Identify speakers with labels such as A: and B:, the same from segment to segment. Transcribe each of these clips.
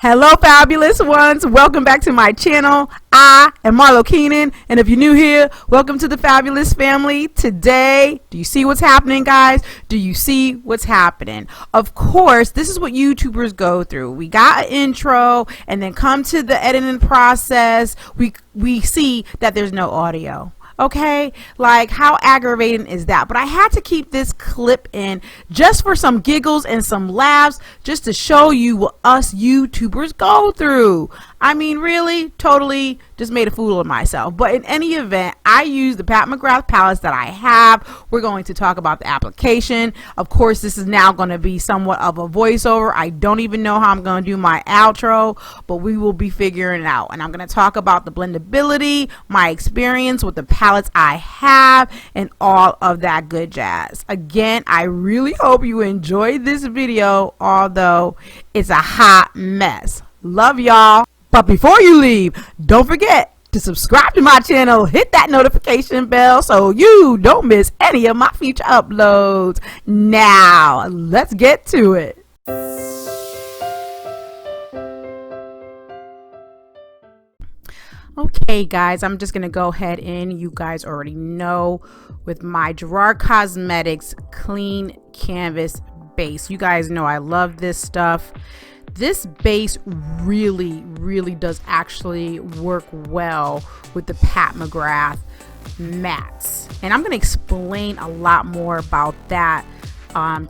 A: Hello, fabulous ones. Welcome back to my channel. I am Marlo Keenan, and if you're new here, welcome to the fabulous family. Today, do you see what's happening, guys? Do you see what's happening? Of course, this is what YouTubers go through. We got an intro, and then come to the editing process. We see that there's no audio. Okay, like how aggravating is that? But I had to keep this clip in just for some giggles and some laughs, just to show you what us YouTubers go through. I mean, really, totally just made a fool of myself. But in any event, I use the Pat McGrath palettes that I have. We're going to talk about the application. Of course, this is now going to be somewhat of a voiceover. I don't even know how I'm going to do my outro, but we will be figuring it out. And I'm going to talk about the blendability, my experience with the palettes I have, and all of that good jazz. Again, I really hope you enjoyed this video, although it's a hot mess. Love y'all. But before you leave, don't forget to subscribe to my channel, hit that notification bell so you don't miss any of my future uploads. Now, let's get to it. Okay, guys, I'm just going to go ahead and you guys already know with my Gerard Cosmetics Clean Canvas base. You guys know I love this stuff. This base really does actually work well with the Pat McGrath mattes, and I'm going to explain a lot more about that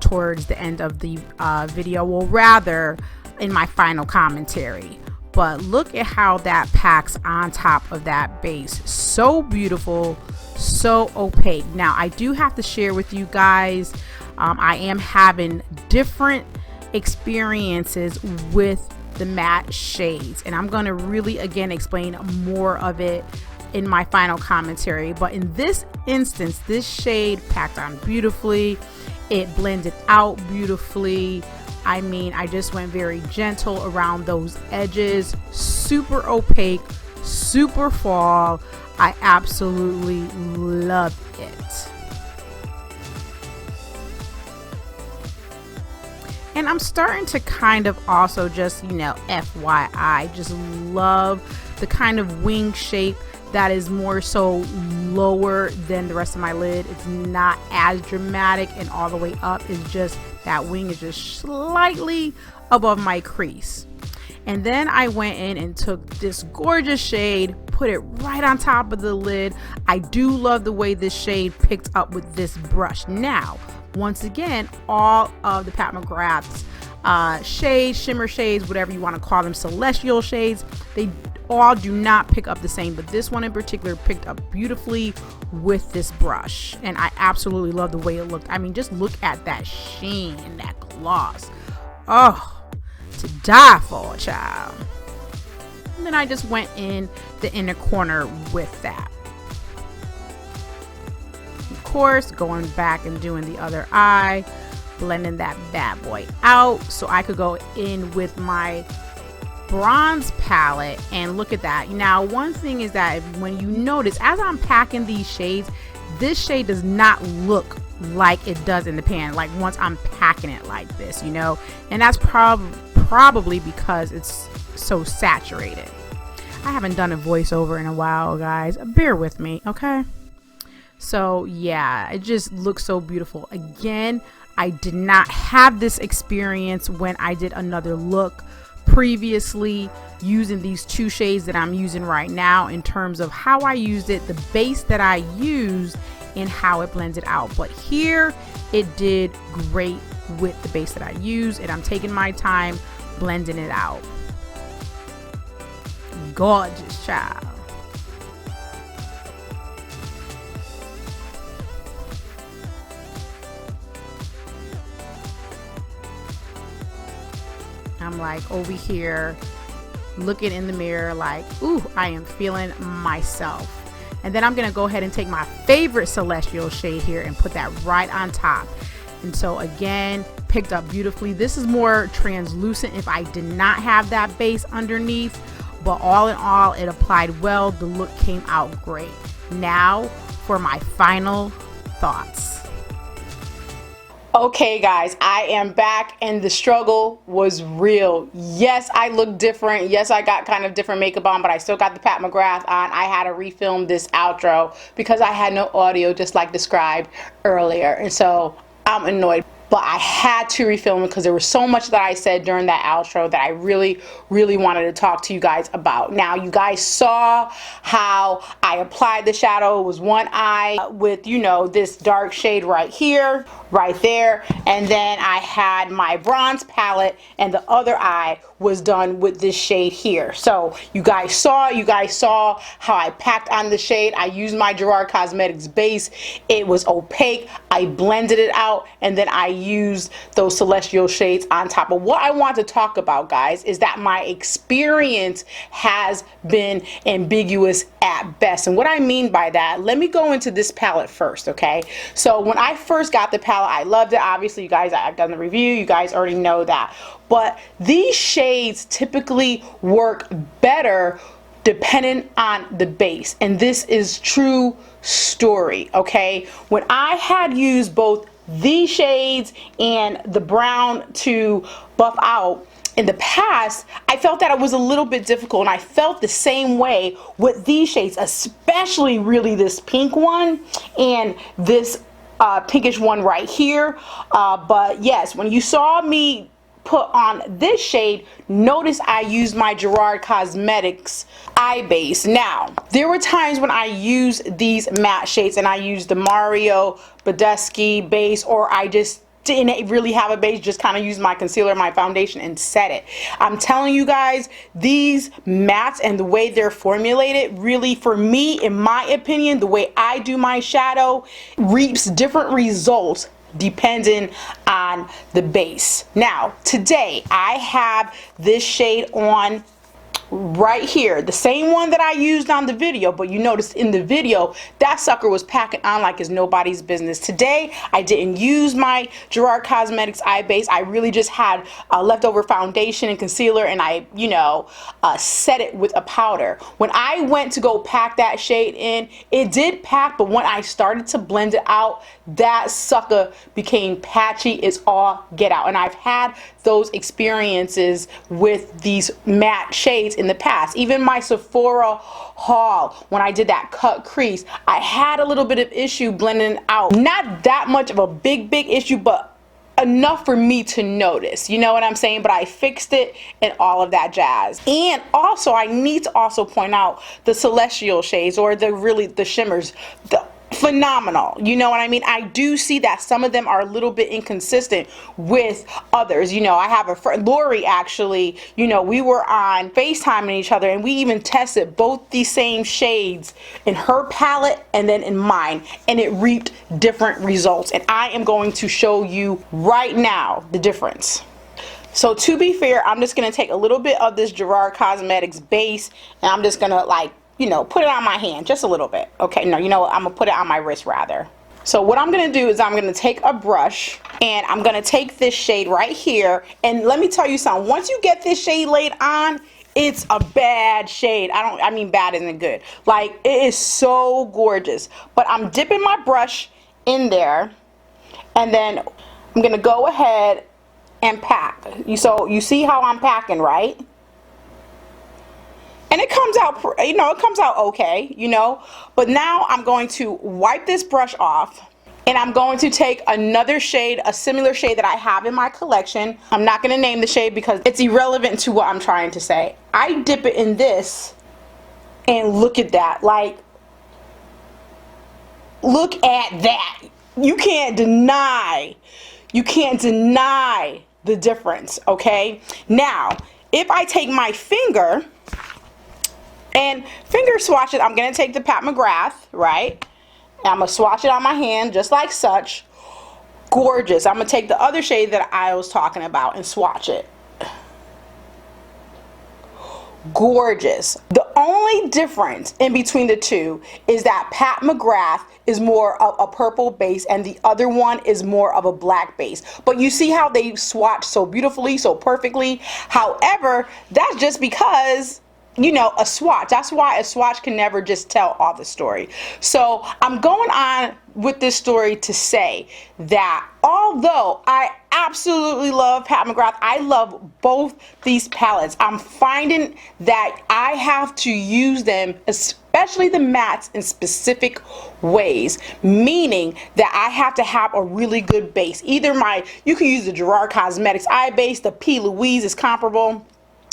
A: towards the end of the video, well, rather in my final commentary. But look at how that packs on top of that base. So beautiful, so opaque. Now I do have to share with you guys, I am having different experiences with the matte shades, and I'm going to really again explain more of it in my final commentary. But in this instance, this shade packed on beautifully. It blended out beautifully. I mean, I just went very gentle around those edges. Super opaque, super fall. I absolutely love it. And I'm starting to kind of also just, you know, FYI, just love the kind of wing shape that is more so lower than the rest of my lid. It's not as dramatic, and all the way up is just, that wing is just slightly above my crease. And then I went in and took this gorgeous shade, put it right on top of the lid. I do love the way this shade picked up with this brush. Now, once again, all of the Pat McGrath's shades, shimmer shades, whatever you want to call them, celestial shades, they all do not pick up the same, but this one in particular picked up beautifully with this brush, and I absolutely love the way it looked. I mean, just look at that sheen and that gloss. Oh, to die for, child. And then I just went in the inner corner with that. Of course, going back and doing the other eye, blending that bad boy out so I could go in with my bronze palette. And look at that. Now, one thing is that when you notice, as I'm packing these shades, this shade does not look like it does in the pan, like once I'm packing it like this, you know, and that's probably because it's so saturated. I haven't done a voiceover in a while, guys. Bear with me, okay? So yeah, it just looks so beautiful. Again, I did not have this experience when I did another look previously using these two shades that I'm using right now, in terms of how I used it, the base that I used, and how it blended out. But here it did great with the base that I used, and I'm taking my time blending it out. Gorgeous, child. I'm like over here looking in the mirror like, ooh, I am feeling myself. And then I'm gonna go ahead and take my favorite celestial shade here and put that right on top. And so again, picked up beautifully. This is more translucent if I did not have that base underneath, but all in all, it applied well. The look came out great. Now for my final thoughts. Okay guys, I am back and the struggle was real. Yes, I look different. Yes, I got kind of different makeup on, but I still got the Pat McGrath on. I had to refilm this outro because I had no audio, just like described earlier. And so I'm annoyed. But I had to refilm it because there was so much that I said during that outro that I really wanted to talk to you guys about. Now, you guys saw how I applied the shadow. It was one eye with, you know, this dark shade right here, right there. And then I had my bronze palette and the other eye was done with this shade here. So you guys saw how I packed on the shade. I used my Gerard Cosmetics base. It was opaque. I blended it out and then I used those celestial shades on top. But what I want to talk about, guys, is that my experience has been ambiguous at best. And what I mean by that, let me go into this palette first, okay? So when I first got the palette, I loved it. Obviously, you guys, I've done the review. You guys already know that. But these shades typically work better depending on the base, and this is true story. Okay, when I had used both these shades and the brown to buff out in the past, I felt that it was a little bit difficult, and I felt the same way with these shades, especially really this pink one and this pinkish one right here. But yes, when you saw me put on this shade, notice I used my Gerard Cosmetics eye base. Now, there were times when I used these matte shades and I used the Mario Badescu base, or I just didn't really have a base, just kind of used my concealer, my foundation, and set it. I'm telling you guys, these mattes and the way they're formulated, really, for me, in my opinion, the way I do my shadow reaps different results depending on the base. Now, today I have this shade on right here, the same one that I used on the video, but you notice in the video that sucker was packing on like it's nobody's business. Today I didn't use my Gerard Cosmetics eye base. I really just had leftover foundation and concealer, and I, you know, set it with a powder. When I went to go pack that shade in, it did pack, but when I started to blend it out, that sucker became patchy. It's all get out, and I've had those experiences with these matte shades in the past. Even my Sephora haul, when I did that cut crease, I had a little bit of issue blending out. Not that much of a big issue, but enough for me to notice, you know what I'm saying? But I fixed it and all of that jazz. And also, I need to also point out the celestial shades, or the shimmers, phenomenal, you know what I mean? I do see that some of them are a little bit inconsistent with others. You know, I have a friend, Lori, actually, you know, we were on FaceTiming each other, and we even tested both the same shades in her palette and then in mine, and it reaped different results, and I am going to show you right now the difference. So to be fair, I'm just going to take a little bit of this Gerard Cosmetics base, and I'm just going to, like, you know, put it on my hand just a little bit. Okay, no, you know what, I'm gonna put it on my wrist rather. So what I'm gonna do is I'm gonna take a brush and I'm gonna take this shade right here, and let me tell you something, once you get this shade laid on, it's a bad shade. I mean bad isn't good. Like, it is so gorgeous. But I'm dipping my brush in there, and then I'm gonna go ahead and pack. So you see how I'm packing, right? And it comes out, you know, it comes out okay, you know. But now I'm going to wipe this brush off, and I'm going to take another shade, a similar shade that I have in my collection. I'm not going to name the shade because it's irrelevant to what I'm trying to say. I dip it in this, and look at that. Like, look at that. You can't deny the difference, okay? Now, if I take my finger and finger swatch it, I'm going to take the Pat McGrath, right? And I'm going to swatch it on my hand just like such. Gorgeous. I'm going to take the other shade that I was talking about and swatch it. Gorgeous. The only difference in between the two is that Pat McGrath is more of a purple base and the other one is more of a black base. But you see how they swatch so beautifully, so perfectly. However, that's just because you know, a swatch. That's why a swatch can never just tell all the story. So I'm going on with this story to say that although I absolutely love Pat McGrath, I love both these palettes, I'm finding that I have to use them, especially the mattes, in specific ways, meaning that I have to have a really good base. Either you can use the Gerard Cosmetics eye base, the P. Louise is comparable.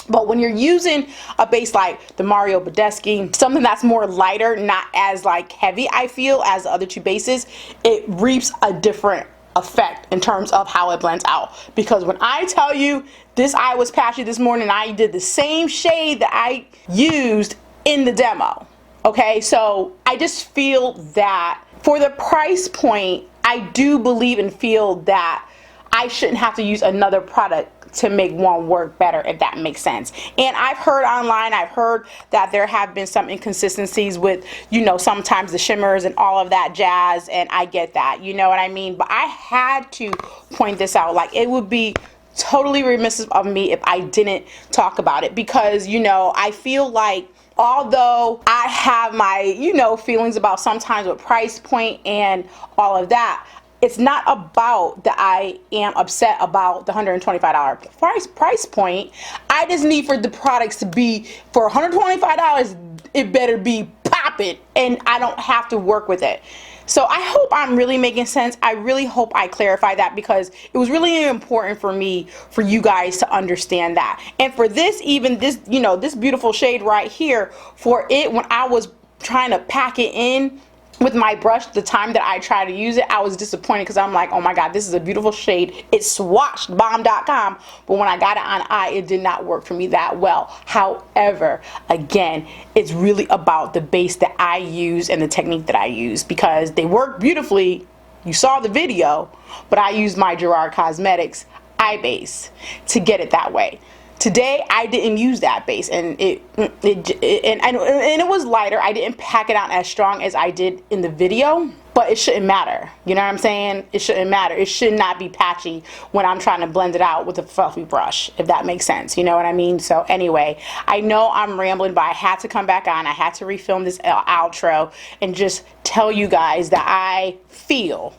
A: But when you're using a base like the Mario Badescu, something that's more lighter, not as like heavy, I feel, as the other two bases, it reaps a different effect in terms of how it blends out. Because when I tell you this eye was patchy this morning, I did the same shade that I used in the demo. Okay, so I just feel that for the price point, I do believe and feel that I shouldn't have to use another product to make one work better, if that makes sense. And I've heard online, I've heard that there have been some inconsistencies with, you know, sometimes the shimmers and all of that jazz, and I get that, you know what I mean? But I had to point this out. Like, it would be totally remiss of me if I didn't talk about it, because, you know, I feel like although I have my, you know, feelings about sometimes with price point and all of that, it's not about that I am upset about the $125 price point. I just need for the products to be, for $125, it better be popping, and I don't have to work with it. So I hope I'm really making sense. I really hope I clarify that, because it was really important for me, for you guys to understand that. And for this, even this, you know, this beautiful shade right here, for it, when I was trying to pack it in with my brush, the time that I tried to use it, I was disappointed, because I'm like, oh my god, this is a beautiful shade. It swatched bomb.com, but when I got it on eye, it did not work for me that well. However, again, it's really about the base that I use and the technique that I use, because they work beautifully. You saw the video, but I used my Gerard Cosmetics eye base to get it that way. Today I didn't use that base, and it was lighter. I didn't pack it out as strong as I did in the video, but it shouldn't matter. You know what I'm saying? It shouldn't matter. It should not be patchy when I'm trying to blend it out with a fluffy brush, if that makes sense. You know what I mean? So anyway, I know I'm rambling, but I had to come back on. I had to refilm this outro and just tell you guys that I feel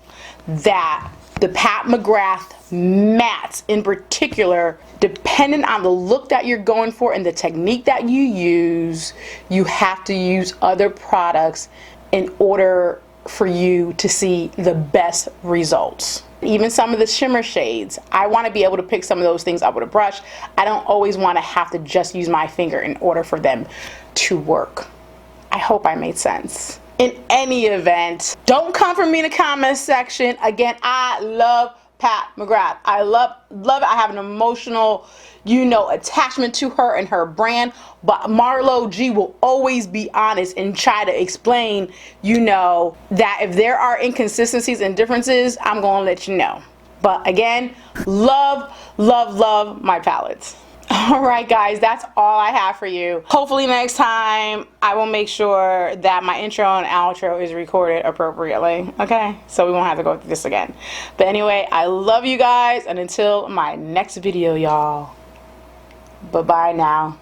A: that the Pat McGrath mattes in particular, depending on the look that you're going for and the technique that you use, you have to use other products in order for you to see the best results. Even some of the shimmer shades, I want to be able to pick some of those things up with a brush. I don't always want to have to just use my finger in order for them to work. I hope I made sense. In any event, don't come for me in the comment section. Again, I love Pat McGrath. I love it. I have an emotional, you know, attachment to her and her brand. But Marlo G will always be honest and try to explain, you know, that if there are inconsistencies and differences, I'm going to let you know. But again, love, love, love my palettes. Alright guys, that's all I have for you. Hopefully next time I will make sure that my intro and outro is recorded appropriately. Okay, so we won't have to go through this again. But anyway, I love you guys, and until my next video, y'all, bye bye now.